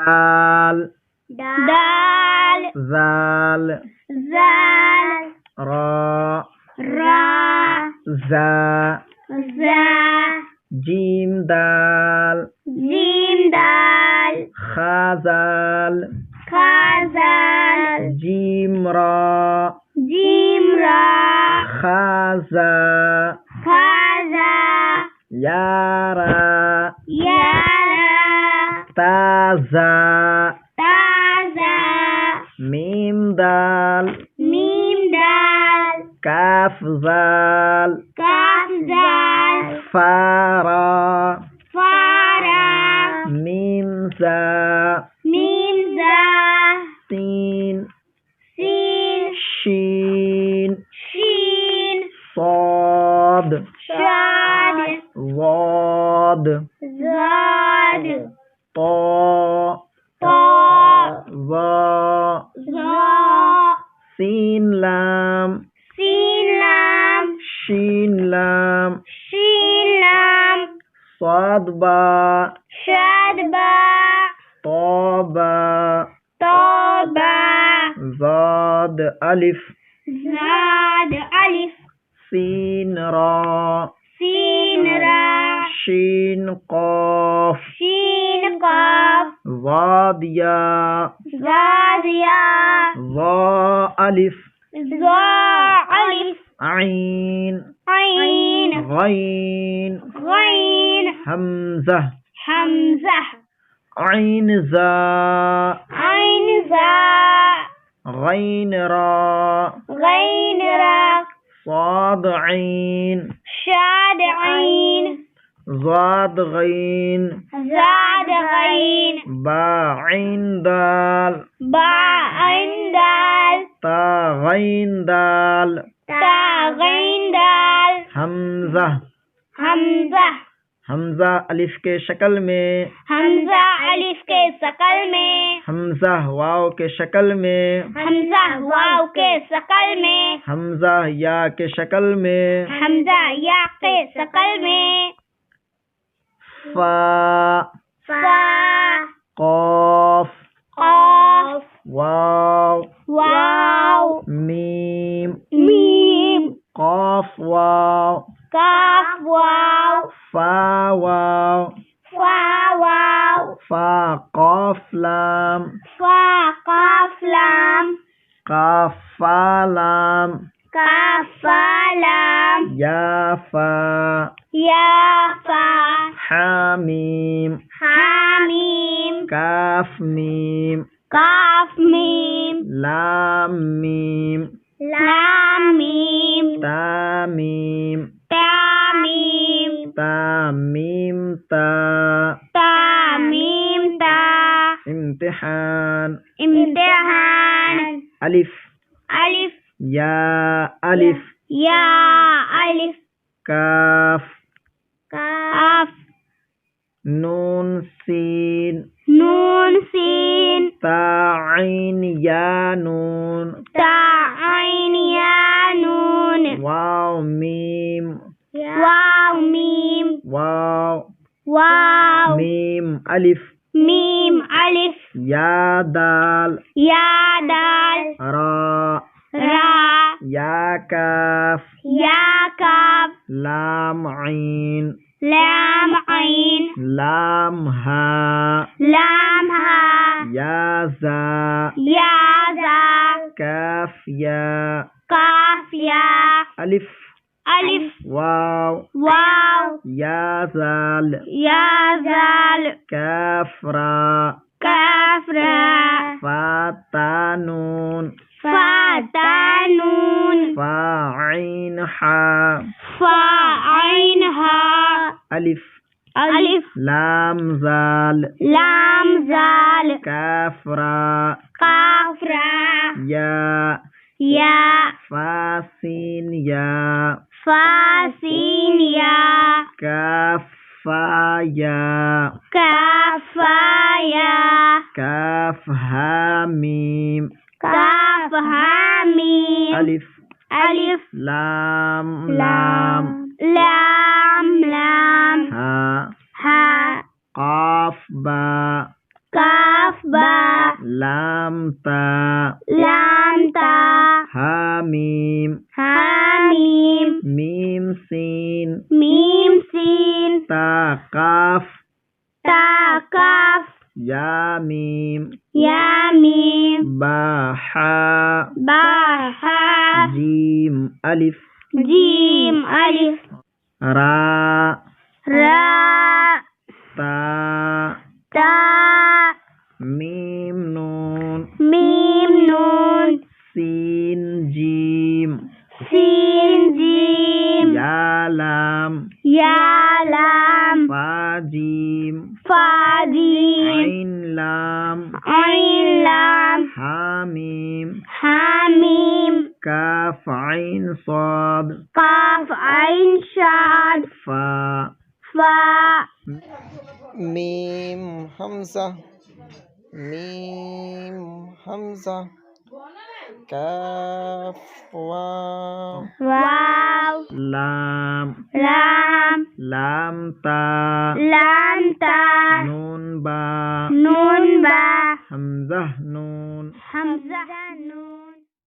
دال دال ذال زال را را زا زا جيم دال جيم دال خازال خازال جيم را جيم را خازا خازا يارا يارا تازا تازا ميم دال ميم دال كاف زال كاف زال فارا فارا ميم زا ميم زا سين سين شين شين صاد شاد ضاد زاد طا طا ظا ظا سين لام سين لام شين لام شين لام صاد با شاد با طا با طا با ضاد ألف زاد ألف سين را سين را شين قاف شين قاف ضاد يا زاد يا ظا ألف ظا ألف عين عين غين غين همزة حمزة عين زا عين زا غين را غين را صاد عين شاد عين ضاد غين زاد غين با عين دال با عين دال تا غين دال تا غين دال همزة हमजा हमजा अलिफ के शक्ल में हमजा अलिफ के शकल में हमजा वाव के शक्ल में हमजा वाव के शकल में हमजा या के शक्ल में हमजा या के शकल में फा फा कॉफ कॉफ वाव वाव मीम मीम कॉफ वाव काफ वाव फा वाव फा वाव फा कॉफ लाम फा काफ लाम काफ फा लाम काफ फा लाम या फा या फा हामीम हामीम काफ मीम काफ मीम लाम मीम लाम मीम तामीम तामीम तामीम ता तामीम ता इम्तिहान इम्तिहान अलिफ अलिफ या अलिफ या अलिफ काफ काफ नून सीन नून सीन ता आइन या नून ता आइन या नून वाव मीम वाव मीम वाव वाव मीम अलिफ मीम अलिफ या दाल या दाल रा रा या काफ या काफ लाम आइन लाम आइन लाम हा लाम हा या जा या जा काफ या काफ या अलिफ अलिफ वाव वाव या जाल या जाल काफ रा काफ रा फा ता नून फा ता नून फा आइन हा फा आइन हा अलिफ अलिफ लाम जाल लाम जाल काफ रा काफ रा या फा सीन या फा सीन या काफ फा या काफ फा या काफ हा मीम काफ हा मीम अलिफ अलिफ लाम लाम लाम लाम हा हा काफ बा काफ Kaf ba. Lam ta. Lam ta. Ha mim. Ha mim. Mim sin. Mim sin. Ta kaf. Ta kaf. Ya mim. Ya mim. Ba ha. Ba ha. Jim alif. Jim alif. Ra. Ra. Ta. Ta. Mim nun. Mim nun. Sin jim. Sin jim. Ya lam. Ya lam. Fa jim. Fa jim. Ain lam. Ain lam. Ha mim. Ha mim. Kaf ain sad. Kaf ain shad. Fa. Fa. Mim hamza. Mim hamza. Kaf waw. Waw. Lam. Lam. Lam ta. Lam ta. Nun ba. Nun ba. Hamzah nun. Hamzah nun.